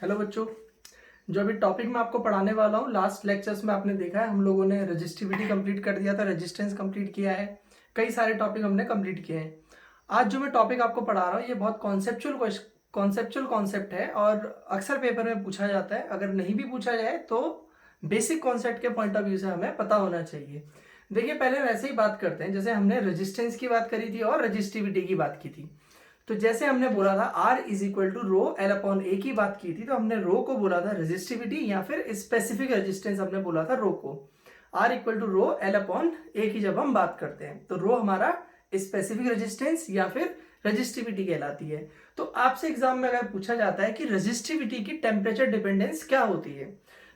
Hello बच्चों। जो अभी टॉपिक मैं आपको पढ़ाने वाला हूँ, लास्ट लेक्चर्स में आपने देखा है हम लोगों ने रजिस्टिविटी कंप्लीट कर दिया था, रेजिस्टेंस कंप्लीट किया है, कई सारे टॉपिक हमने कंप्लीट किए हैं। आज जो मैं टॉपिक आपको पढ़ा रहा हूँ ये बहुत कॉन्सेप्चुअल कॉन्सेप्ट है और अक्सर पेपर में पूछा जाता है। अगर नहीं भी पूछा जाए तो बेसिक कॉन्सेप्ट के पॉइंट ऑफ व्यू से हमें पता होना चाहिए। देखिए, पहले वैसे ही बात करते हैं जैसे हमने रेजिस्टेंस की बात करी थी और रजिस्टिविटी की बात की थी। तो जैसे हमने बोला था R is equal to rho L upon A की बात की थी, तो हमने रो को बोला था रेजिस्टिविटी या फिर स्पेसिफिक रेजिस्टेंस हमने बोला था रो को। R equal to rho L upon A की जब हम बात करते हैं तो रो हमारा स्पेसिफिक रेजिस्टेंस या फिर रजिस्टिविटी कहलाती है। तो आपसे एग्जाम में अगर पूछा जाता है कि रजिस्टिविटी की टेम्परेचर डिपेंडेंस क्या होती है,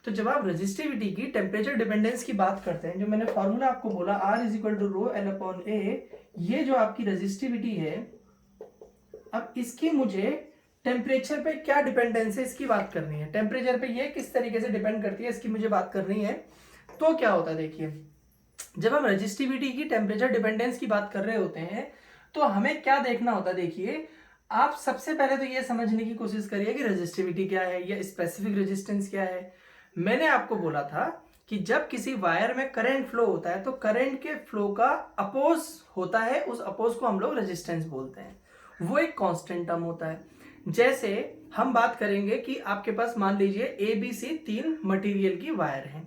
तो जब आप रजिस्टिविटी की टेम्परेचर डिपेंडेंस की बात करते हैं, जो मैंने फॉर्मूला आपको बोला R is equal to rho L upon A, ये जो आपकी रजिस्टिविटी है, अब इसकी मुझे टेम्परेचर पे क्या डिपेंडेंस है इसकी बात करनी है। टेम्परेचर पे ये किस तरीके से डिपेंड करती है इसकी मुझे बात करनी है। तो क्या होता है, देखिए, जब हम रजिस्टिविटी की टेम्परेचर डिपेंडेंस की बात कर रहे होते हैं तो हमें क्या देखना होता है। देखिए, आप सबसे पहले तो ये समझने की कोशिश करिए कि रजिस्टिविटी क्या है या स्पेसिफिक रेजिस्टेंस क्या है। मैंने आपको बोला था कि जब किसी वायर में करंट फ्लो होता है तो करंट के फ्लो का अपोज होता है, उस अपोज को हम लोग रेजिस्टेंस बोलते हैं। वो एक कांस्टेंट टर्म होता है। जैसे हम बात करेंगे कि आपके पास मान लीजिए ए बी सी तीन मटेरियल की वायर हैं,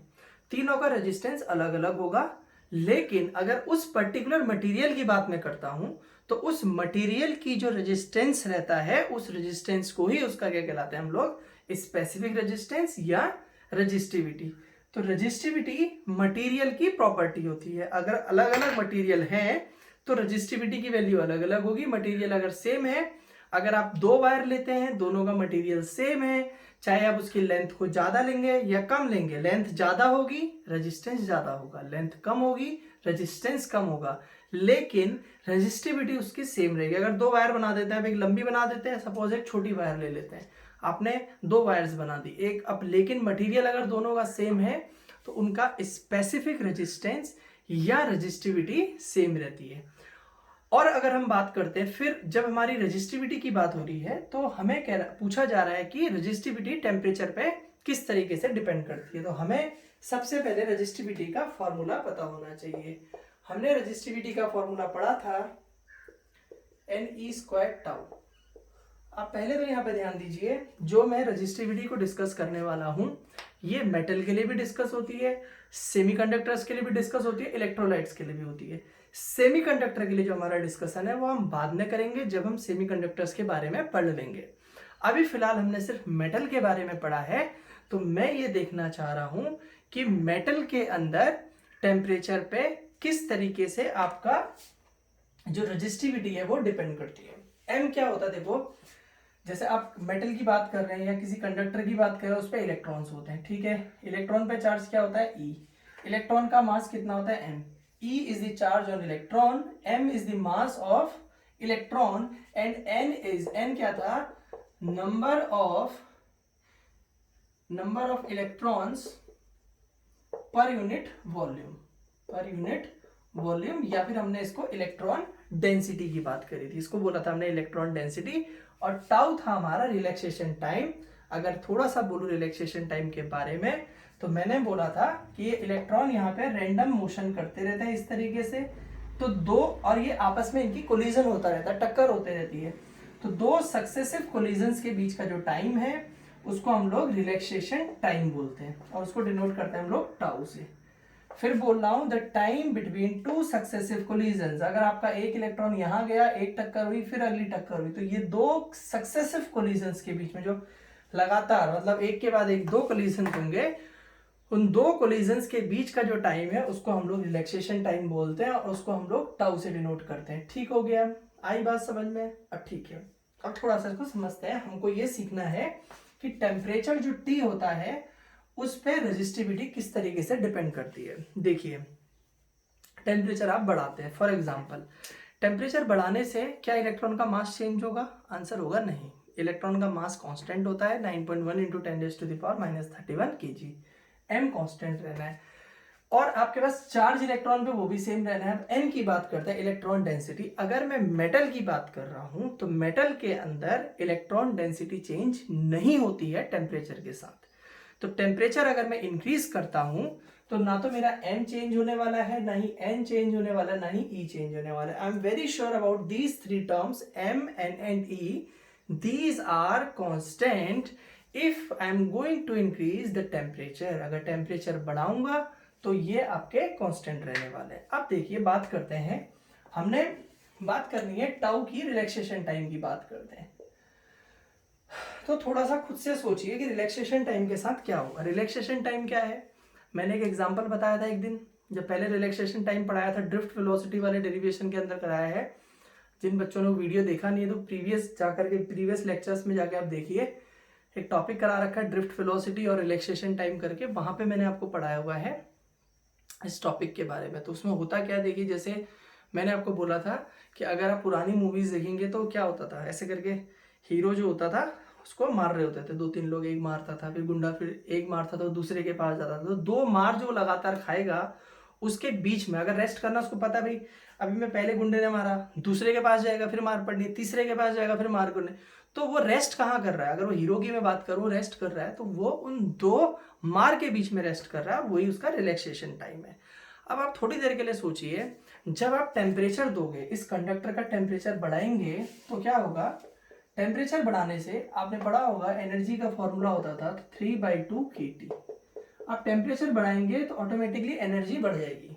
तीनों का रेजिस्टेंस अलग अलग होगा, लेकिन अगर उस पर्टिकुलर मटेरियल की बात मैं करता हूं तो उस मटेरियल की जो रेजिस्टेंस रहता है उस रेजिस्टेंस को ही उसका क्या कहलाते हैं हम लोग, स्पेसिफिक रेजिस्टेंस या रजिस्टिविटी। तो रजिस्टिविटी मटेरियल की प्रॉपर्टी होती है। अगर अलग अलग मटेरियल है तो रजिस्टिविटी की वैल्यू अलग अलग होगी। मटेरियल अगर सेम है, अगर आप दो वायर लेते हैं दोनों का मटेरियल सेम है, चाहे आप उसकी लेंथ को ज्यादा लेंगे या कम लेंगे, लेंथ ज्यादा होगी रेजिस्टेंस ज्यादा होगा, लेंथ कम होगी रेजिस्टेंस कम होगा, लेकिन रेजिस्टिविटी उसकी सेम रहेगी। अगर दो वायर बना देते हैं, एक लंबी बना देते हैं, सपोज एक छोटी वायर ले लेते हैं, आपने दो वायर्स बना दी एक, अब लेकिन मटेरियल अगर दोनों का सेम है तो उनका स्पेसिफिक रेजिस्टेंस या रेजिस्टिविटी सेम रहती है। और अगर हम बात करते हैं फिर जब हमारी रजिस्टिविटी की बात हो रही है तो हमें पूछा जा रहा है कि रजिस्टिविटी टेम्परेचर पे किस तरीके से डिपेंड करती है। तो हमें सबसे पहले रजिस्टिविटी का फॉर्मूला पता होना चाहिए। हमने रजिस्टिविटी का फॉर्मूला पढ़ा था Ne² टाउ। आप पहले तो यहाँ पे ध्यान दीजिए, जो मैं रजिस्टिविटी को डिस्कस करने वाला हूं ये मेटल के लिए भी डिस्कस होती है, सेमीकंडक्टर्स के लिए भी डिस्कस होती है, इलेक्ट्रोलाइट्स के लिए भी होती है। सेमीकंडक्टर के लिए जो हमारा डिस्कशन है वो हम बाद में करेंगे जब हम सेमीकंडक्टर्स के बारे में पढ़ लेंगे। अभी फिलहाल हमने सिर्फ मेटल के बारे में पढ़ा है, तो मैं ये देखना चाह रहा हूं कि मेटल के अंदर टेम्परेचर पे किस तरीके से आपका जो रजिस्टिविटी है वो डिपेंड करती है। एम क्या होता है, देखो, जैसे आप मेटल की बात कर रहे हैं या किसी कंडक्टर की बात कर रहे हैं, उस पर इलेक्ट्रॉन्स होते हैं, ठीक है। इलेक्ट्रॉन पे चार्ज क्या होता है, ई। इलेक्ट्रॉन का मास कितना होता है, M. E is the charge on electron, M is the mass of electron and N क्या था, number of electrons per unit volume, या फिर हमने इसको इलेक्ट्रॉन डेंसिटी की बात करी थी, इसको बोला था हमने इलेक्ट्रॉन डेंसिटी। और टाउ था हमारा रिलैक्सेशन टाइम। अगर थोड़ा सा बोलूं रिलैक्सेशन टाइम के बारे में तो मैंने बोला था कि ये इलेक्ट्रॉन यहाँ पे रैंडम मोशन करते रहते हैं इस तरीके से, तो दो, और ये आपस में इनकी कोलिजन होता रहता है, टक्कर होते रहती है, तो दो सक्सेसिव कोलिजन्स के बीच का जो टाइम है उसको हम लोग रिलैक्सेशन टाइम बोलते हैं और उसको डिनोट करते हैं हम लोग टाउ से। फिर बोल रहा हूं the time between two successive collisions, अगर आपका एक इलेक्ट्रॉन यहां गया, एक टक्कर हुई, फिर अगली टक्कर हुई, तो ये दो सक्सेसिव कोलिजन्स के बीच में जो लगातार, मतलब एक के बाद एक दो कोलिजन होंगे, उन दो कोलिजन्स के बीच का जो टाइम है उसको हम लोग रिलैक्सेशन टाइम बोलते हैं और उसको हम लोग टाउ से डिनोट करते हैं। ठीक हो गया, आई बात समझ में? अब ठीक है, अब थोड़ा सा इसको समझते हैं। हमको ये सीखना है कि टेम्परेचर जो T होता है उस पर रेजिस्टिविटी किस तरीके से डिपेंड करती है। देखिए, टेम्परेचर आप बढ़ाते हैं, फॉर एग्जांपल टेम्परेचर बढ़ाने से क्या इलेक्ट्रॉन का मास चेंज होगा? आंसर होगा नहीं। इलेक्ट्रॉन का मास कांस्टेंट होता है 9.1 × 10⁻³ -31 kg। एम कांस्टेंट रहना है। और आपके पास चार्ज इलेक्ट्रॉन पे वो भी सेम रहना है। एन की बात करते हैं, इलेक्ट्रॉन डेंसिटी। अगर मैं मेटल की बात कर रहा हूं तो मेटल के अंदर इलेक्ट्रॉन डेंसिटी चेंज नहीं होती है टेम्परेचर के साथ। तो टेम्परेचर अगर मैं इंक्रीज करता हूं तो ना तो मेरा एम चेंज होने वाला है, ना ही एन चेंज होने वाला है, ना ही ई चेंज होने वाला है। I am very sure about these three terms M, N and E, these are constant if I am going to increase the temperature. अगर टेम्परेचर बढ़ाऊंगा तो ये आपके कांस्टेंट रहने वाले हैं। अब देखिए बात करते हैं, हमने बात करनी है टाउ की, रिलैक्सेशन टाइम की बात करते हैं। तो थोड़ा सा खुद से सोचिए कि रिलैक्सेशन टाइम के साथ क्या होगा। रिलैक्सेशन टाइम क्या है? मैंने एक एग्जांपल बताया था एक दिन, जब पहले रिलैक्सेशन टाइम पढ़ाया था, ड्रिफ्ट वेलोसिटी वाले डेरिवेशन के अंदर कराया है। जिन बच्चों ने वीडियो देखा नहीं है तो प्रीवियस जाकर के प्रीवियस लेक्चर्स में जाके आप देखिए, एक टॉपिक करा रखा है ड्रिफ्ट वेलोसिटी और रिलैक्सेशन टाइम करके, वहां पे मैंने आपको पढ़ाया हुआ है इस टॉपिक के बारे में। तो उसमें होता क्या, देखिए जैसे मैंने आपको बोला था कि अगर आप पुरानी मूवीज देखेंगे तो क्या होता था, ऐसे करके हीरो जो होता था उसको मार रहे होते थे, दो तीन लोग, एक मारता था, फिर गुंडा फिर एक मारता था, दूसरे के पास जाता था। तो दो मार जो लगातार खाएगा उसके बीच में अगर रेस्ट करना, उसको पता भाई अभी मैं पहले गुंडे ने मारा, दूसरे के पास जाएगा फिर मार पड़नी, तीसरे के पास जाएगा फिर मार पड़नी, तो वो रेस्ट कहाँ कर रहा है? अगर वो हीरो की मैं बात करूँ रेस्ट कर रहा है तो वो उन दो मार के बीच में रेस्ट कर रहा है, वही उसका रिलैक्सेशन टाइम है। अब आप थोड़ी देर के लिए सोचिए, जब आप टेम्परेचर दोगे, इस कंडक्टर का टेम्परेचर बढ़ाएंगे तो क्या होगा? टेम्परेचर बढ़ाने से आपने पढ़ा होगा एनर्जी का फॉर्मूला होता था 3/2 kT। आप टेम्परेचर बढ़ाएंगे तो ऑटोमेटिकली एनर्जी बढ़ जाएगी।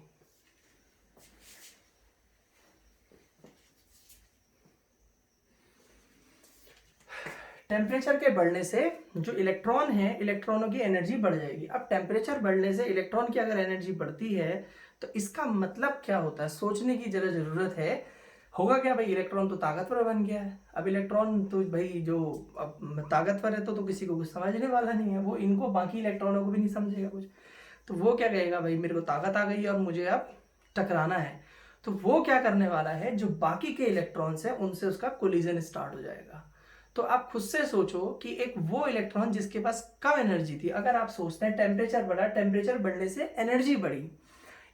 टेम्परेचर के बढ़ने से जो इलेक्ट्रॉन है, इलेक्ट्रॉनों की एनर्जी बढ़ जाएगी। अब टेम्परेचर बढ़ने से इलेक्ट्रॉन की अगर एनर्जी बढ़ती है तो इसका मतलब क्या होता है, सोचने की जरा जरूरत है। होगा क्या भाई, इलेक्ट्रॉन तो ताकतवर बन गया है। अब इलेक्ट्रॉन तो भाई जो अब ताकतवर है तो किसी को कुछ समझने वाला नहीं है, वो इनको बाकी इलेक्ट्रॉनों को भी नहीं समझेगा कुछ। तो वो क्या कहेगा, भाई मेरे को ताकत आ गई है और मुझे अब टकराना है। तो वो क्या करने वाला है, जो बाकी के इलेक्ट्रॉन्स हैं उनसे उसका कोलिजन स्टार्ट हो जाएगा। तो आप खुद से सोचो कि एक वो इलेक्ट्रॉन जिसके पास कम एनर्जी थी, अगर आप सोचते हैं टेम्परेचर बढ़ा, टेम्परेचर बढ़ने से एनर्जी बढ़ी,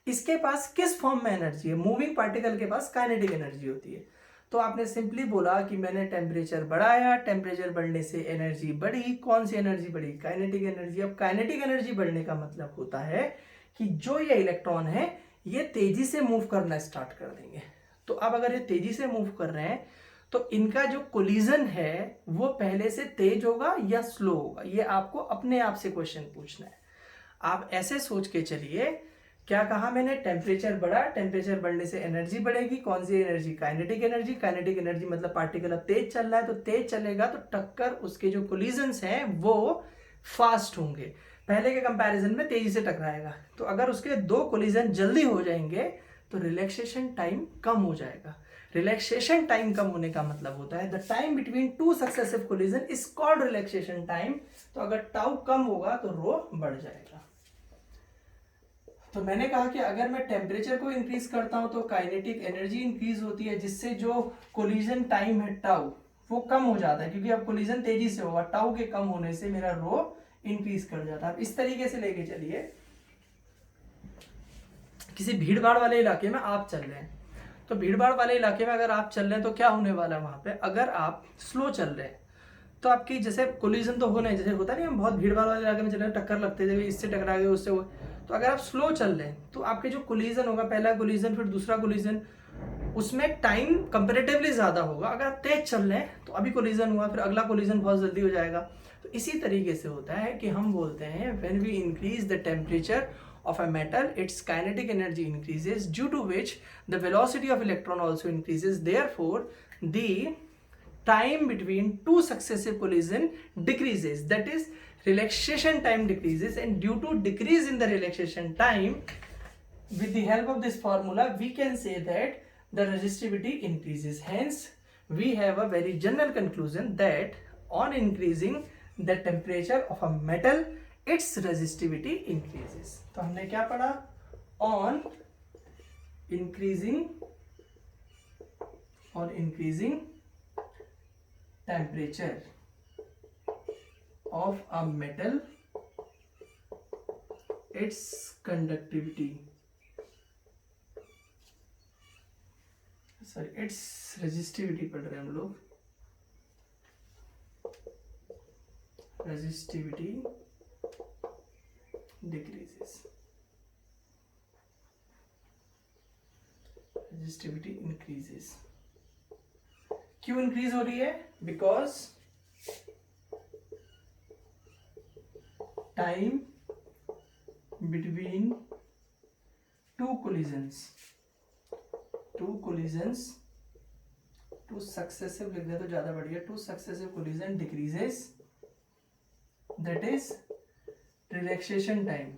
इसके पास किस फॉर्म में एनर्जी है? मूविंग पार्टिकल के पास काइनेटिक एनर्जी होती है। तो आपने सिंपली बोला कि मैंने टेम्परेचर बढ़ाया, टेम्परेचर बढ़ने से एनर्जी बढ़ी। कौन सी एनर्जी बढ़ी? Kinetic energy. अब काइनेटिक एनर्जी बढ़ने का मतलब होता है कि जो ये इलेक्ट्रॉन है ये तेजी से मूव करना स्टार्ट कर देंगे। तो अब अगर ये तेजी से मूव कर रहे हैं तो इनका जो कोलिजन है वो पहले से तेज होगा या स्लो होगा, ये आपको अपने आप से क्वेश्चन पूछना है। आप ऐसे सोच के चलिए, क्या कहा मैंने? टेम्परेचर बढ़ा, टेम्परेचर बढ़ने से एनर्जी बढ़ेगी। कौन सी energy? Kinetic energy. Kinetic energy मतलब पार्टिकल अब तेज चल रहा है, तो तेज चलेगा तो टक्कर उसके जो कोलिजन्स हैं वो फास्ट होंगे, पहले के कंपैरिजन में तेजी से टकराएगा। तो अगर उसके दो कोलिजन जल्दी हो जाएंगे तो रिलैक्सेशन टाइम कम हो जाएगा। रिलैक्सेशन टाइम कम होने का मतलब होता है the time between two successive collision is called relaxation time. तो अगर टाउ कम होगा तो रो बढ़ जाएगा। तो मैंने कहा कि अगर मैं टेम्परेचर को इंक्रीज करता हूं तो काइनेटिक एनर्जी इंक्रीज होती है, जिससे जो कोलिजन टाइम है टाउ वो कम हो जाता है, क्योंकि अब कोलिजन तेजी से होगा। टाउ के कम होने से मेरा रो इंक्रीज कर जाता है। इस तरीके से लेके चलिए, किसी भीड़ भाड़ वाले इलाके में आप चल रहे हैं, तो भीड़ भाड़ वाले इलाके में अगर आप चल रहे हैं तो क्या होने वाला है वहां पे? अगर आप स्लो चल रहे हैं तो आपकी जैसे कोलिजन तो होना है, जैसे होता नहीं हम बहुत भीड़ भाड़ वाले इलाके में चल रहे हैं, टक्कर लगते थे, इससे टकरा गए उससे वो। तो अगर आप स्लो चल रहे हैं तो आपके जो कोलिजन होगा, पहला कोलिजन फिर दूसरा कोलिजन, उसमें टाइम कंपेरेटिवली ज्यादा होगा। अगर आप तेज चल रहे हैं तो अभी कोलिजन हुआ, फिर अगला कोलिजन बहुत जल्दी हो जाएगा। तो इसी तरीके से होता है कि हम बोलते हैं when we increase the temperature of a metal, its kinetic energy increases, due to which the velocity of electron also increases. Therefore, the time between two successive collision decreases, that is relaxation time decreases, and due to decrease in the relaxation time, with the help of this formula we can say that the resistivity increases. Hence we have a very general conclusion that on increasing the temperature of a metal its resistivity increases. तो हमने क्या पढ़ा? on increasing temperature of a metal its conductivity, sorry it's resistivity पढ़ रहे हैं हम लोग, resistivity decreases, resistivity increases. क्यों इंक्रीज हो रही है? Because time between two collisions, two successive लिख दे तो ज्यादा बढ़िया, two successive collision decreases, that is relaxation time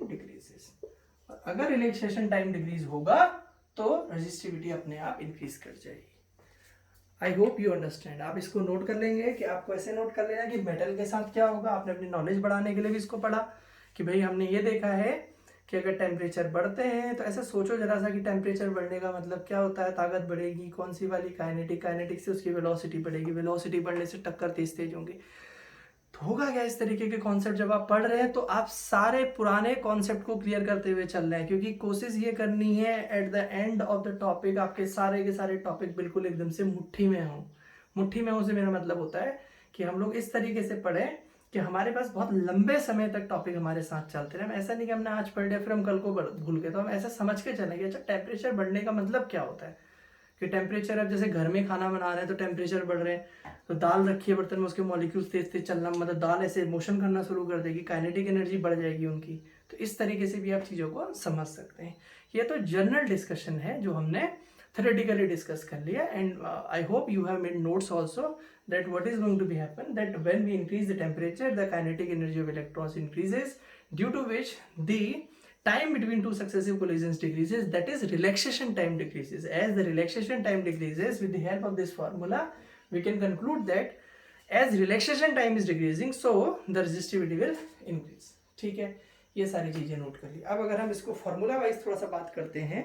decreases. अगर रिलैक्सेशन टाइम डिक्रीज होगा तो रेजिस्टिविटी अपने आप इंक्रीज कर जाएगी। I hope you understand. आप इसको नोट कर लेंगे कि आपको ऐसे नोट कर लेना कि मेटल के साथ क्या होगा। आपने अपनी नॉलेज बढ़ाने के लिए भी इसको पढ़ा कि भाई हमने ये देखा है कि अगर टेम्परेचर बढ़ते हैं तो ऐसे सोचो जरा सा कि टेम्परेचर बढ़ने का मतलब क्या होता है, ताकत बढ़ेगी, कौन सी वाली, काइनेटिक से उसकी वेलोसिटी बढ़ेगी, वेलोसिटी बढ़ने से टक्कर तेज होंगी। तो होगा क्या, इस तरीके के कॉन्सेप्ट जब आप पढ़ रहे हैं तो आप सारे पुराने कॉन्सेप्ट को क्लियर करते हुए चल रहे हैं, क्योंकि कोशिश ये करनी है at the end of the topic आपके सारे के सारे टॉपिक बिल्कुल एकदम से मुट्ठी में हो। मुट्ठी में हो से मेरा मतलब होता है कि हम लोग इस तरीके से पढ़ें कि हमारे पास बहुत लंबे समय तक टॉपिक हमारे साथ चलते रहे। ऐसा नहीं कि हमने आज पढ़ लिया फिर हम कल को भूल गए, तो हम ऐसा समझ के चलेंगे अच्छा टेम्परेचर बढ़ने का मतलब क्या होता है। कि टेम्परेचर, अब जैसे घर में खाना बना रहे हैं तो टेम्परेचर बढ़ रहे हैं, तो दाल रखी है बर्तन में, उसके मॉलिक्यूल्स तेज तेज चलना, मतलब दाल ऐसे मोशन करना शुरू कर देगी, काइनेटिक एनर्जी बढ़ जाएगी उनकी। तो इस तरीके से भी आप चीज़ों को समझ सकते हैं। ये तो जनरल डिस्कशन है जो हमने theoretically डिस्कस कर लिया, and I hope you have made notes also that what is going to be happen, that when we increase the temperature the kinetic energy of electrons increases, due to which the time between two successive collisions decreases, that is relaxation time decreases. As the relaxation time decreases, with the help of this formula we can conclude that as relaxation time is decreasing so the resistivity will increase। ठीक है, ये सारी चीजें note कर ली। अब अगर हम इसको फॉर्मूला वाइज थोड़ा सा बात करते हैं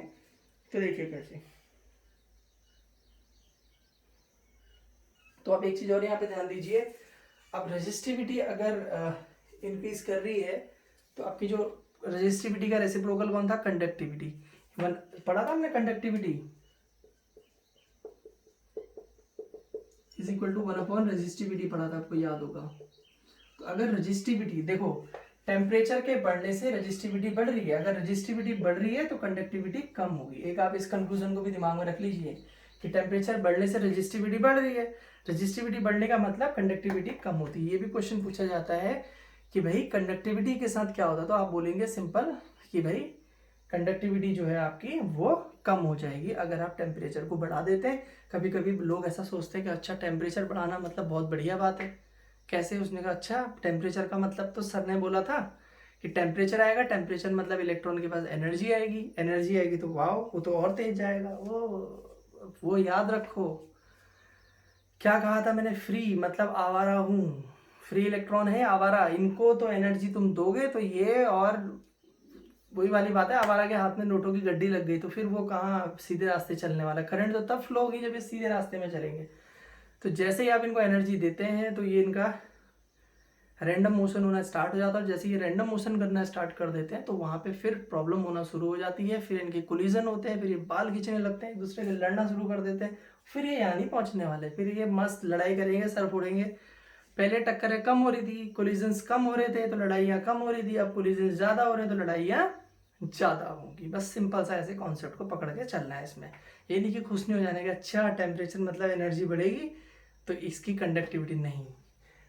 तो देखिए कैसे। तो आप एक चीज और यहाँ पे ध्यान दीजिए, अब रेजिस्टिविटी अगर इंक्रीज कर रही है तो आपकी जो रेजिस्टिविटी का रेसिप्रोकल कौन था, कंडक्टिविटी। पढ़ा था हमने, conductivity is equal to 1 resistivity पढ़ा था, आपको याद होगा। तो अगर रेजिस्टिविटी देखो, टेम्परेचर के बढ़ने से रेजिस्टिविटी बढ़ रही है, अगर रेजिस्टिविटी बढ़ रही है तो कंडक्टिविटी कम होगी। एक आप इस कंक्लूजन को भी दिमाग में रख लीजिए कि टेम्परेचर बढ़ने से रेजिस्टिविटी बढ़ रही है, रेजिस्टिविटी बढ़ने का मतलब कंडक्टिविटी कम होती है। ये भी क्वेश्चन पूछा जाता है कि भाई कंडक्टिविटी के साथ क्या होता है, तो आप बोलेंगे सिंपल कि भाई कंडक्टिविटी जो है आपकी वो कम हो जाएगी अगर आप टेम्परेचर को बढ़ा देते हैं। कभी कभी लोग ऐसा सोचते हैं कि अच्छा टेम्परेचर बढ़ाना मतलब बहुत बढ़िया बात है। कैसे? उसने कहा अच्छा टेम्परेचर का मतलब तो सर ने बोला था कि टेम्परेचर आएगा, टेम्परेचर मतलब इलेक्ट्रॉन के पास एनर्जी आएगी, एनर्जी आएगी तो वाह वो तो और तेज जाएगा। वो याद रखो, क्या कहा था मैंने, फ्री मतलब आवारा हूँ, फ्री इलेक्ट्रॉन है आवारा, इनको तो एनर्जी तुम दोगे तो ये, और वही वाली बात है, आवारा के हाथ में नोटों की गड्डी लग गई तो फिर वो कहाँ सीधे रास्ते चलने वाला। करंट तो तब फ्लो होगी जब ये सीधे रास्ते में चलेंगे। तो जैसे ही आप इनको एनर्जी देते हैं तो ये इनका रैंडम मोशन होना स्टार्ट हो जाता है। जैसे ये रैंडम मोशन करना स्टार्ट कर देते हैं तो वहाँ पे फिर प्रॉब्लम होना शुरू हो जाती है, फिर इनके कोलिजन होते हैं, फिर ये बाल खींचने लगते हैं, एक दूसरे से लड़ना शुरू कर देते हैं। फिर ये यहाँ नहीं पहुँचने वाले, फिर ये मस्त लड़ाई करेंगे, सर फोड़ेंगे। पहले टक्करें कम हो रही थी, कोलिजन्स कम हो रहे थे तो लड़ाइयाँ कम हो रही थी, अब कोलिजन्स ज़्यादा हो रहे हैं तो लड़ाइयाँ ज़्यादा होंगी। बस सिंपल सा ऐसे कॉन्सेप्ट को पकड़ के चलना है इसमें। ये नहीं कि खुश नहीं हो जाने का, अच्छा टेम्परेचर मतलब एनर्जी बढ़ेगी तो इसकी कंडक्टिविटी नहीं,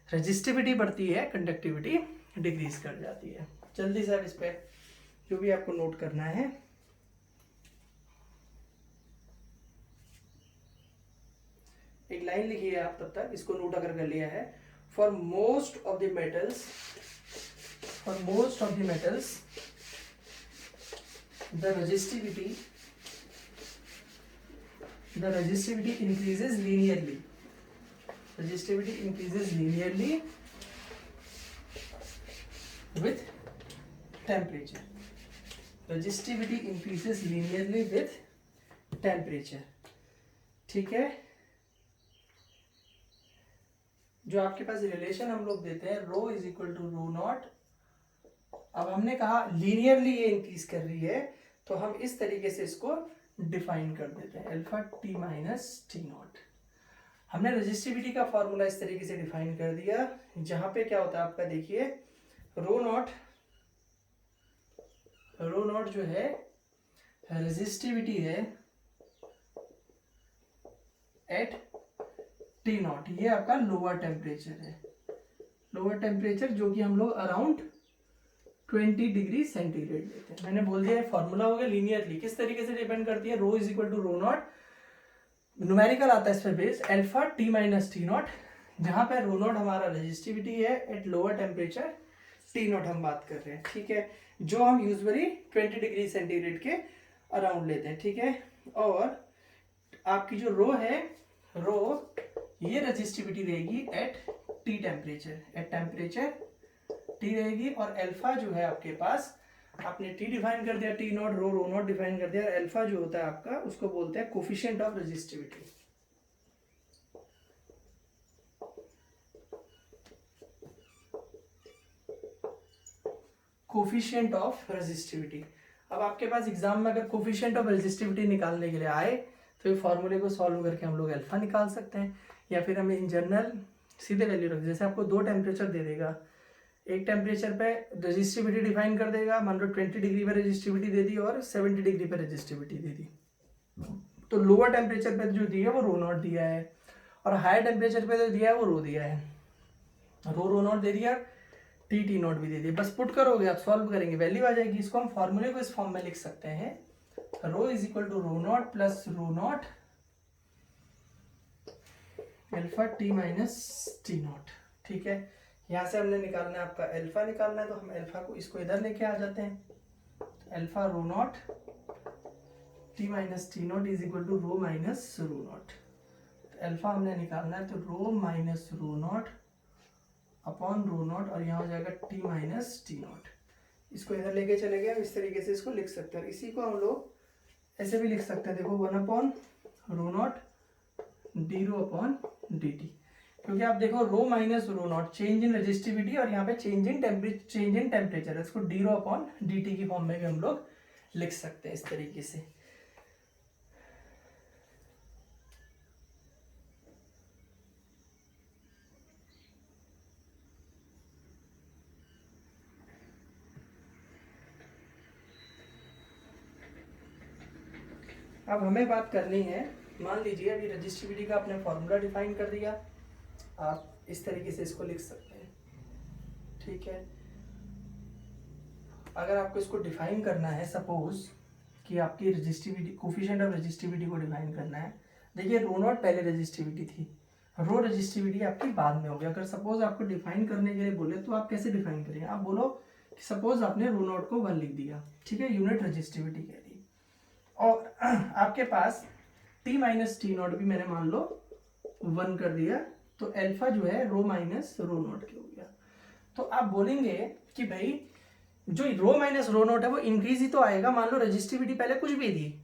रेजिस्टिविटी बढ़ती है, कंडक्टिविटी डिक्रीज कर जाती है। जल्दी से अब इस पे जो भी आपको नोट करना है, एक लाइन लिखिए आप तब तक, इसको नोट अगर कर लिया है। For most of the metals, the resistivity increases linearly, resistivity increases linearly with temperature, resistivity increases linearly with temperature। ठीक है, जो आपके पास रिलेशन हम लोग देते हैं rho is equal to rho naught, अब हमने कहा लीनियरली ये इंक्रीज कर रही है तो हम इस तरीके से इसको डिफाइन कर देते हैं alpha T minus T not. हमने रेजिस्टिविटी का फॉर्मूला इस तरीके से डिफाइन कर दिया, जहां पे क्या होता है आपका, देखिए रो नॉट जो है रेजिस्टिविटी है एट टी नॉट, ये आपका लोअर टेम्परेचर है, लोअर टेम्परेचर जो कि हम लोग अराउंड 20 डिग्री सेंटीग्रेड लेते हैं। मैंने बोल दिया फॉर्मूला हो गया लीनियरली, किस तरीके से डिपेंड करती है, rho is equal to rho naught, numerical आता है इस पे base alpha T minus T naught, जहां पे रो नॉट हमारा रेजिस्टिविटी है at lower temperature, T naught हम बात कर रहे हैं, ठीक है, जो हम यूजुअली 20 डिग्री सेंटीग्रेड के अराउंड लेते हैं, ठीक है। और आपकी जो रो है, रो ये रेजिस्टिविटी रहेगी at T temperature, at temperature T रहेगी, और अल्फा जो है आपके पास, आपने टी डिफाइन कर दिया, T naught rho naught define कर दिया, और अल्फा जो होता है आपका उसको बोलते हैं coefficient of resistivity. Coefficient of resistivity. अब आपके पास एग्जाम में अगर कोफिशिएंट ऑफ रेजिस्टिविटी निकालने के लिए आए तो ये फॉर्मूले को सॉल्व करके हम लोग अल्फा निकाल सकते हैं, या फिर हम इन जनरल सीधे वैल्यू रख, जैसे आपको दो टेम्परेचर दे देगा, एक टेम्परेचर पे रेजिस्टिविटी डिफाइन कर देगा, मान लो 20 डिग्री पे रेजिस्टिविटी दे दी और 70 डिग्री पे रेजिस्टिविटी दे दी, तो लोअर टेम्परेचर पे जो दिया है वो रो नॉट दिया है, और हायर टेम्परेचर पे जो दिया है वो रो दिया है, रो नॉट दे दिया, टी नॉट भी दे दिया, बस पुट करोगे आप, सॉल्व करेंगे, वैल्यू आ जाएगी। इसको हम फॉर्मूले को इस फॉर्म में लिख सकते हैं, rho is equal to rho naught plus rho naught alpha T minus T naught, ठीक है। यहाँ से हमने निकालना है आपका अल्फा निकालना है, तो हम अल्फा को इसको इधर लेके आ जाते हैं, alpha rho naught T minus T naught is equal to rho minus rho naught, alpha हमने निकालना है तो rho minus rho naught upon rho naught, और यहाँ हो जाएगा टी माइनस टी नॉट, इसको इधर लेके चले गए, इस तरीके से इसको लिख सकते हैं। इसी को हम लोग ऐसे भी लिख सकते हैं, देखो 1 upon rho naught D rho upon D T, क्योंकि आप देखो rho minus rho naught change in resistivity, और यहाँ पे चेंज इन टेम्परेचर है, इसको D rho upon D T की फॉर्म में भी हम लोग लिख सकते हैं इस तरीके से। अब हमें बात करनी है, मान लीजिए अभी रेजिस्टिविटी का आपने फॉर्मूला डिफाइन कर दिया, आप इस तरीके से इसको लिख सकते हैं, ठीक है। अगर आपको इसको डिफाइन करना है, सपोज कि आपकी रेजिस्टिविटी, कोफिशिएंट ऑफ रेजिस्टिविटी को डिफाइन करना है, देखिए रो नॉट पहले रेजिस्टिविटी थी, रो रेजिस्टिविटी आपकी बाद में होगी। अगर सपोज आपको डिफाइन करने के लिए बोले तो आप कैसे डिफाइन करेंगे, आप बोलो कि सपोज आपने रो नॉट को 1 लिख दिया, ठीक है, यूनिट रेजिस्टिविटी के लिए, और आपके पास टी माइनस टी नॉट भी मैंने मान लो 1 कर दिया, तो अल्फा जो है रो माइनस रो नॉट के हो गया। तो आप बोलेंगे कि भाई जो रो माइनस रो नॉट है वो इंक्रीज ही तो आएगा, मान लो रेजिस्टिविटी पहले कुछ भी थी,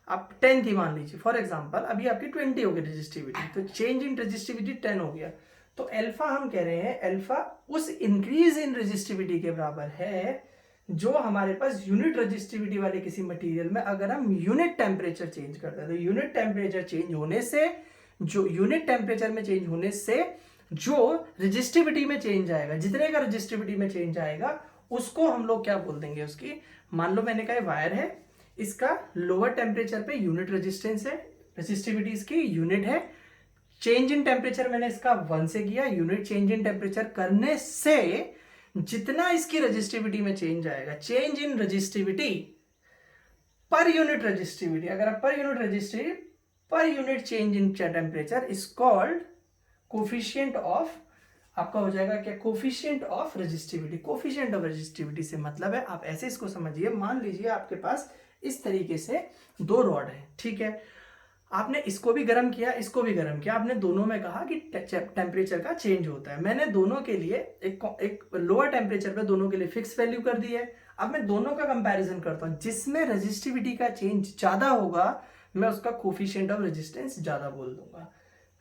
आप 10 थी मान लीजिए फॉर एग्जांपल, अभी आपकी 20 हो गई रेजिस्टिविटी, तो चेंज इन रेजिस्टिविटी 10 हो गया, तो अल्फा हम कह रहे हैं अल्फा उस इंक्रीज इन रेजिस्टिविटी के बराबर है जो हमारे पास यूनिट रेजिस्टिविटी वाले किसी मटेरियल में अगर हम यूनिट टेम्परेचर चेंज करते हैं, तो यूनिट टेम्परेचर चेंज होने से, जो यूनिट टेम्परेचर में चेंज होने से जो रेजिस्टिविटी में चेंज आएगा, जितने का रेजिस्टिविटी में चेंज आएगा उसको हम लोग क्या बोल देंगे, उसकी, मान लो मैंने कहा वायर है, इसका लोअर टेम्परेचर पे यूनिट रेजिस्टेंस है, रेजिस्टिविटी इसकी यूनिट है, चेंज इन टेम्परेचर मैंने इसका 1 से किया, यूनिट चेंज इन टेम्परेचर करने से जितना इसकी रेजिस्टिविटी में चेंज आएगा, change in resistivity per unit resistivity, अगर आप per unit resistivity per unit change in temperature is called coefficient of, आपका हो जाएगा क्या, coefficient of resistivity. Coefficient of resistivity से मतलब है, आप ऐसे इसको समझिए, मान लीजिए आपके पास इस तरीके से 2 रॉड है, ठीक है, आपने इसको भी गर्म किया, इसको भी गर्म किया, आपने दोनों में कहा कि टेम्परेचर का चेंज होता है, मैंने दोनों के लिए एक लोअर टेम्परेचर पे दोनों के लिए फिक्स वैल्यू कर दी है। अब मैं दोनों का कंपैरिजन करता हूं, जिसमें रेजिस्टिविटी का चेंज ज्यादा होगा मैं उसका कोफिशिएंट ऑफ रेजिस्टेंस ज्यादा बोल दूंगा।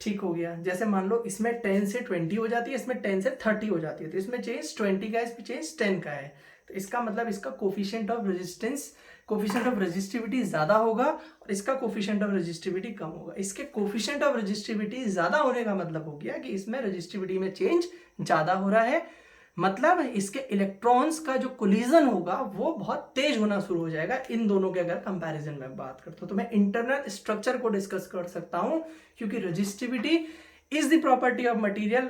ठीक हो गया। जैसे मान लो इसमें 10 से 20 हो जाती है, इसमें 10 से 30 हो जाती है, तो इसमें चेंज 20 का है, इसमें चेंज 10 का है। तो इसका मतलब इसका coefficient of resistance, coefficient of resistivity ज्यादा होगा और इसका कोफिशिएंट ऑफ रेजिस्टिविटी कम होगा। इसके कोफिशिएंट ऑफ रेजिस्टिविटी ज्यादा होने का मतलब हो गया कि इसमें रेजिस्टिविटी में चेंज ज्यादा हो रहा है, मतलब इसके इलेक्ट्रॉन्स का जो कोलिजन होगा वो बहुत तेज होना शुरू हो जाएगा। इन दोनों के अगर कंपैरिजन में बात करता हूं तो मैं इंटरनल स्ट्रक्चर को डिस्कस कर सकता हूं, क्योंकि resistivity is the property of material.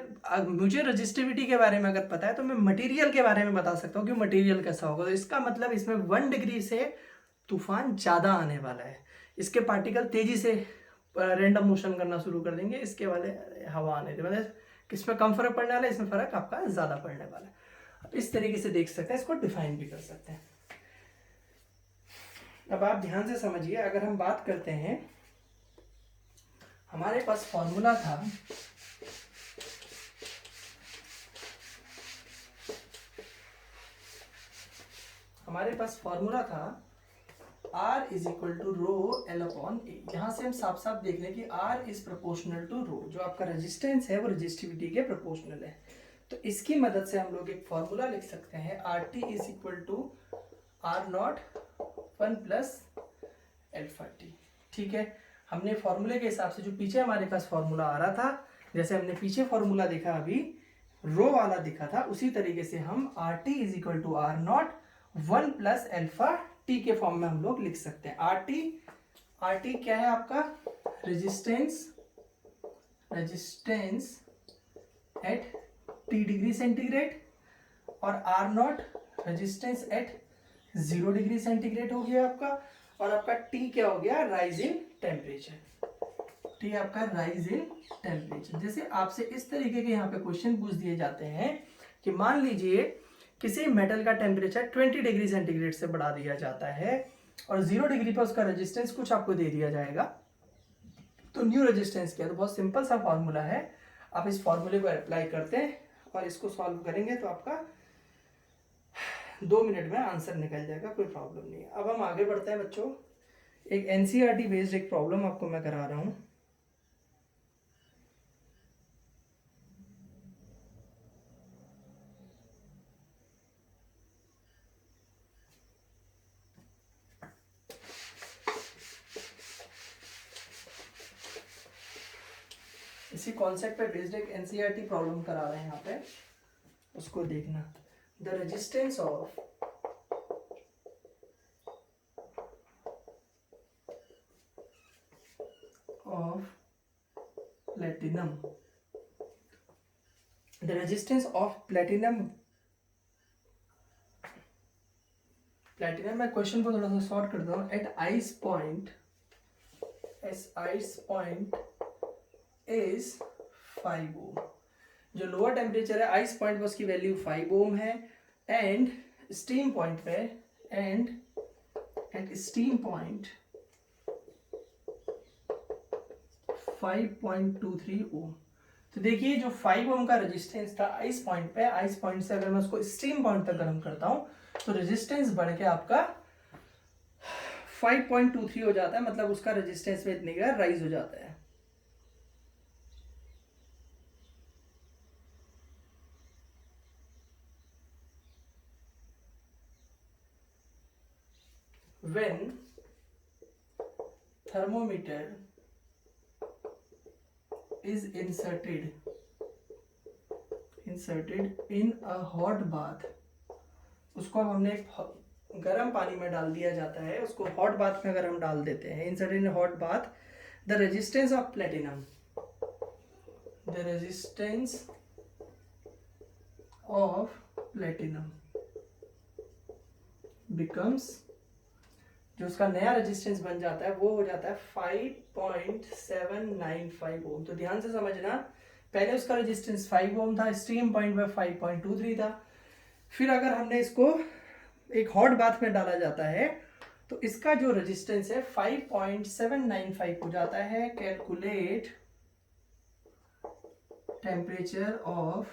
मुझे रेजिस्टिविटी के बारे में अगर पता है तो मैं मटेरियल के बारे में बता सकता हूं कि मटेरियल कैसा होगा। तो इसका मतलब इसमें 1 डिग्री से तूफान ज्यादा आने वाला है। इसके पार्टिकल तेजी से रैंडम मोशन करना शुरू कर देंगे, इसके वाले हवा आने दे, मतलब किसमें कम फर्क पड़ने वाला है, इसमें फर्क आपका ज्यादा पड़ने वाला है। इस तरीके से देख सकते हैं, इसको डिफाइन भी कर सकते हैं। अब आप ध्यान से समझिए, अगर हम बात करते हैं, हमारे पास फॉर्मूला था R is equal to rho L upon A. यहां से हम साफ साफ देख लें कि R is proportional to rho, जो आपका रेजिस्टेंस है वो रेजिस्टिविटी के प्रोपोर्शनल है। तो इसकी मदद से हम लोग एक फॉर्मूला लिख सकते हैं, R T is equal to are naught 1 plus alpha T. ठीक है, हमने फॉर्मूले के हिसाब से जो पीछे हमारे पास फॉर्मूला आ रहा था, जैसे हमने पीछे फॉर्मूला देखा अभी रो वाला दिखा था, उसी तरीके से हम R T is equal to are naught 1 plus alpha T के फॉर्म में हम लोग लिख सकते हैं। आर टी क्या है आपका, resistance at T degree centigrade, और R naught resistance at 0 degree centigrade हो गया आपका, और आपका टी क्या हो गया, राइज इन टेम्परेचर। टी आपका राइज इन टेम्परेचर। जैसे आपसे इस तरीके के यहाँ पे क्वेश्चन पूछ दिए जाते हैं कि मान लीजिए किसी मेटल का टेम्परेचर 20 डिग्री सेंटीग्रेड से बढ़ा दिया जाता है और 0 डिग्री पर उसका रेजिस्टेंस कुछ आपको दे दिया जाएगा, तो न्यू रेजिस्टेंस क्या है। तो बहुत सिंपल सा फॉर्मूला है, आप इस फॉर्मूले को अप्लाई करते हैं और इसको सॉल्व करेंगे तो आपका 2 मिनट में आंसर निकल जाएगा, कोई प्रॉब्लम नहीं है। अब हम आगे बढ़ते हैं बच्चों, एक एनसीईआरटी बेस्ड एक प्रॉब्लम आपको मैं करा रहा हूं। इसी कॉन्सेप्ट पे बेस्ड एक एनसीईआरटी प्रॉब्लम करा रहे हैं यहाँ पे, उसको देखना। The resistance of platinum, the resistance of platinum मैं क्वेश्चन को थोड़ा सा शॉर्ट करता हूँ। एट आइस पॉइंट इज 5 ओम। जो लोअर टेम्परेचर है आइस पॉइंट पर उसकी वैल्यू 5 ओम है, एंड स्टीम पॉइंट पे एट स्टीम पॉइंट 5.23 ओम। तो देखिए जो 5 ओम का रेजिस्टेंस था आइस पॉइंट पे, आइस पॉइंट से अगर मैं उसको स्टीम पॉइंट तक गर्म करता हूं तो रेजिस्टेंस बढ़ के आपका 5.23 हो जाता है, मतलब उसका रेजिस्टेंस में इतने का राइज हो जाता है। When thermometer is inserted in a hot bath, उसको हमने गर्म पानी में डाल दिया जाता है, उसको हॉट बाथ में अगर हम डाल देते हैं, inserted in hot bath, the resistance of platinum, the resistance of platinum becomes, जो उसका नया रेजिस्टेंस बन जाता है वो हो जाता है 5.795 ओम। तो ध्यान से समझना, पहले उसका रेजिस्टेंस 5 ओम था, स्टीम पॉइंट पे 5.23 था, फिर अगर हमने इसको एक हॉट बाथ में डाला जाता है तो इसका जो रेजिस्टेंस है 5.795 हो जाता है। Calculate temperature of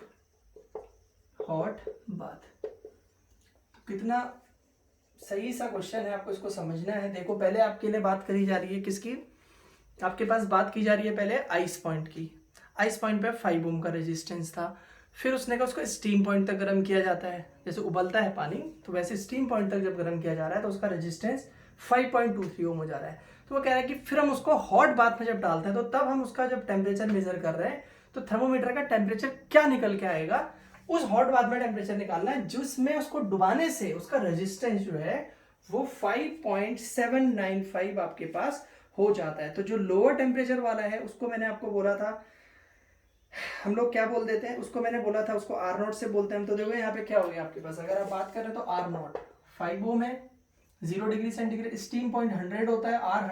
hot bath. कितना सही सा क्वेश्चन है, आपको इसको समझना है। देखो पहले आपके लिए बात करी जा रही है किसकी, आपके पास बात की जा रही है पहले आइस पॉइंट की। आइस पॉइंट पे 5 ओम का रेजिस्टेंस था, फिर उसने कहा उसको स्टीम पॉइंट तक गर्म किया जाता है, जैसे उबलता है पानी तो वैसे स्टीम पॉइंट तक जब गर्म किया जा रहा है तो उसका रेजिस्टेंस 5.23 ओम हो जा रहा है। तो वो कह रहा है कि फिर हम उसको हॉट बाथ में जब डालते हैं तो तब हम उसका जब टेम्परेचर मेजर कर रहे हैं तो थर्मोमीटर का टेम्परेचर क्या निकल के आएगा, उस हॉट बाथ में टेम्परेचर निकालना है जिसमें उसको डुबाने से उसका रेजिस्टेंस जो है वो 5.795 आपके पास हो जाता है। तो जो लोअर टेम्परेचर वाला है उसको मैंने आपको बोला था, हम लोग क्या बोल देते हैं उसको, मैंने बोला था उसको आर नॉट से बोलते हैं। तो देखो यहाँ पे क्या हो गया आपके पास, अगर आप बात करें तो आर नॉट 5 ओम है, 0 डिग्री सेंटीग्रेड, स्टीम पॉइंट 100 होता है, आर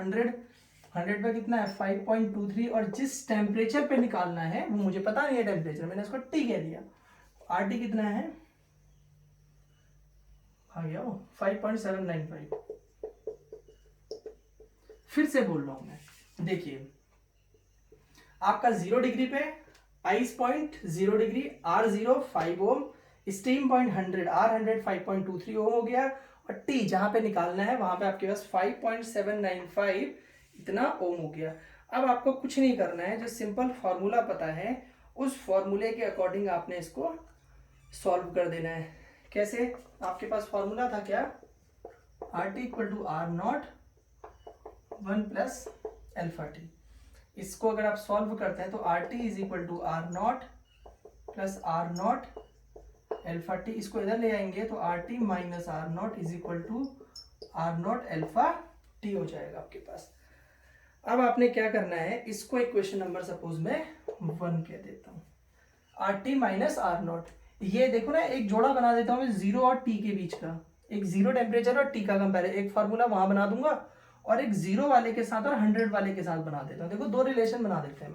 100 पे कितना है 5.23, और जिस टेम्परेचर पे निकालना है वो मुझे पता नहीं है टेम्परेचर, मैंने उसको टी कह दिया। आर टी कितना है, आ गया वो 5.795। फिर से बोल रहा हूं मैं, देखिए आपका 0 डिग्री पे ice point 0 degree, R 0 5 ohm, steam point 100 R 100 5.23 ohm हो गया, और टी जहां पे निकालना है वहां पे आपके पास 5.795 इतना ओम हो गया। अब आपको कुछ नहीं करना है, जो सिंपल फॉर्मूला पता है उस फॉर्मूले के अकॉर्डिंग आपने इसको सॉल्व कर देना है। कैसे, आपके पास फॉर्मूला था क्या, R T equal to are naught 1 plus alpha T. इसको अगर आप सॉल्व करते हैं तो R T is equal to are naught plus R naught alpha T, इसको इधर ले आएंगे तो R T minus R naught is equal to are naught alpha T हो जाएगा आपके पास। अब आपने क्या करना है, इसको इक्वेशन नंबर सपोज मैं 1 कह देता हूं, R T minus R naught. ये देखो ना, एक जोड़ा बना देता हूं मैं 0 और टी के बीच का, एक 0 टेम्परेचर और टी का कंपेरिजन, एक फार्मूला वहां बना दूंगा और एक 0 वाले के साथ और 100 वाले के साथ बना देता हूं। देखो दो रिलेशन बना देते हैं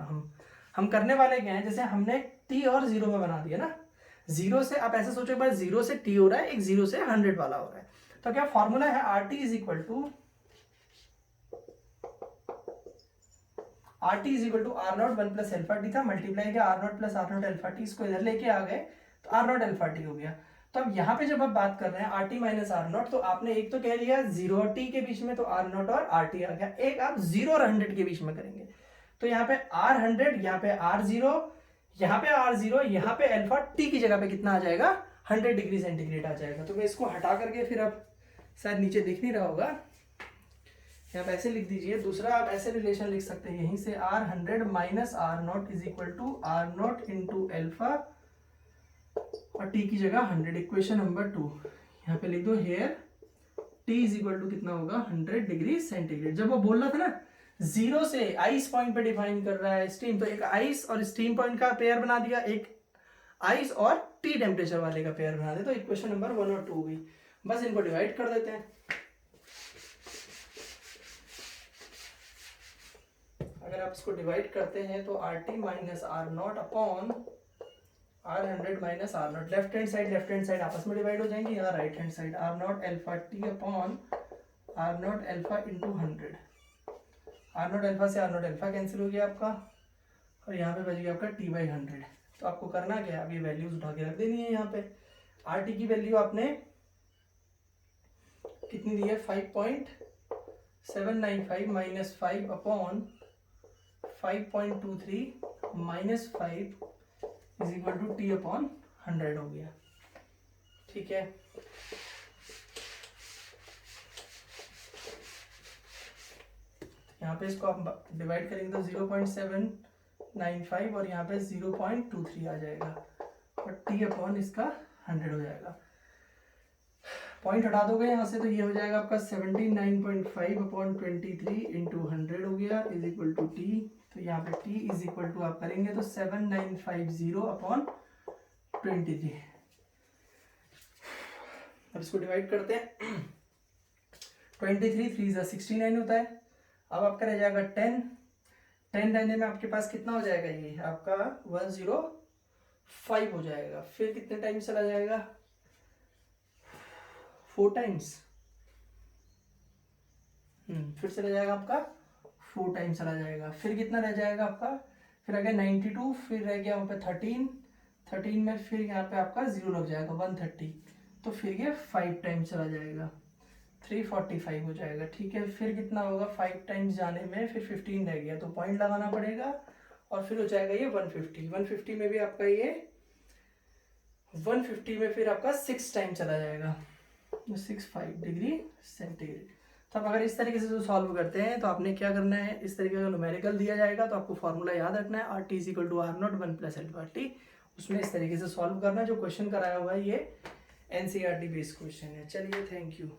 हम करने वाले क्या है, जैसे हमने टी और 0 में बना दिया ना, 0 से आप ऐसे सोचो एक बार, 0 से टी हो रहा है, एक 0 से 100 वाला हो रहा है। तो क्या फॉर्मूला है, R T is equal to R T is equal to are naught 1 plus alpha T था, मल्टीप्लाई किया R naught plus R naught alpha T, इसको इधर लेके आ गए तो आर नॉट एल्फा टी हो गया। तो अब यहाँ पे जब आप बात कर रहे हैं R T minus R naught, तो आपने एक तो कह लिया 0 और टी के बीच में तो आर नॉट और आर टी आ गया, एक आप 0 और 100 के बीच में करेंगे तो यहाँ पे आर 100, यहाँ पे आर 0, यहाँ पे आर 0, यहाँ पे एल्फा टी की जगह पे कितना आ जाएगा 100 डिग्री सेंटीग्रेड आ जाएगा। तो मैं इसको हटा करके फिर अब शायद नीचे दिख नहीं रहा होगा, आप ऐसे लिख दीजिए। दूसरा आप ऐसे रिलेशन लिख सकते हैं यहीं से, R 100 minus R naught is equal to are naught into alpha और टी की जगह 100, इक्वेशन नंबर 2 यहाँ पे लिख दो, here T is equal to कितना होगा 100 डिग्री सेंटीग्रेड। जब वो बोल रहा था ना 0 से आइस पॉइंट पे डिफाइन कर रहा है स्टीम, तो एक आइस और स्टीम पॉइंट का पेयर बना दिया, एक आइस और टी टेम्परेचर वाले का पेयर बना दे, तो इक्वेशन नंबर 1 और 2 हो गई। बस इनको डिवाइड कर देते हैं। अगर आप इसको डिवाइड करते हैं तो R T minus R naught upon R 100 minus R naught, left hand side आपस में डिवाइड हो जाएंगे, यहाँ right hand side R naught alpha T upon R naught alpha into 100, R naught alpha से आर नॉट एल्फा कैंसिल हो गया आपका, और यहाँ पे बच गया आपका टी बाई 100। तो आपको करना क्या है, अब ये वैल्यूज उठा के रख देनी है। यहाँ पे आर टी की वैल्यू आपने कितनी दी है 5.795 minus 5 upon 5.23 minus 5 is equal to T upon 100 हो गया। ठीक है, यहाँ पे इसको आप डिवाइड करेंगे तो 0.795 और यहाँ पे 0.23 आ जाएगा और टी अपॉन इसका 100 हो जाएगा। पॉइंट हटा दोगे यहाँ से तो ये हो जाएगा आपका 79.5 अपॉन 23 इंटू 100 हो गया इज इक्वल टू टी। तो यहाँ पे टी इज इक्वल टू आप करेंगे तो 7950 अपॉन 23। अब इसको डिवाइड करते हैं 23 3 69 होता है। अब आपका रह जाएगा 10 रहने में आपके पास कितना हो जाएगा, ये आपका 105 हो जाएगा। फिर कितने टाइम चला जाएगा 4 टाइम्स, फिर चला जाएगा आपका 4 टाइम्स चला जाएगा। फिर कितना रह जाएगा आपका, फिर आ गया 92, फिर रह गया वहाँ पे 13 में फिर यहाँ पे आपका 0 लग जाएगा 130, तो फिर ये 5 टाइम्स चला जाएगा। 345 हो जाएगा। ठीक है, फिर कितना होगा, 5 टाइम्स जाने में फिर 15 रह गया, तो पॉइंट लगाना पड़ेगा और फिर हो जाएगा ये 150। 150 में भी आपका ये 150 में फिर आपका 6 टाइम चला जाएगा, 65 डिग्री सेंटीग्रेड। तो अब अगर इस तरीके से जो सॉल्व करते हैं तो आपने क्या करना है, इस तरीके का न्यूमेरिकल दिया जाएगा तो आपको फॉर्मूला याद रखना है, R T is equal to are naught 1 plus alpha t. उसमें इस तरीके से सॉल्व करना है। जो क्वेश्चन कराया हुआ है ये एनसीईआरटी बेस्ड क्वेश्चन है। चलिए, थैंक यू।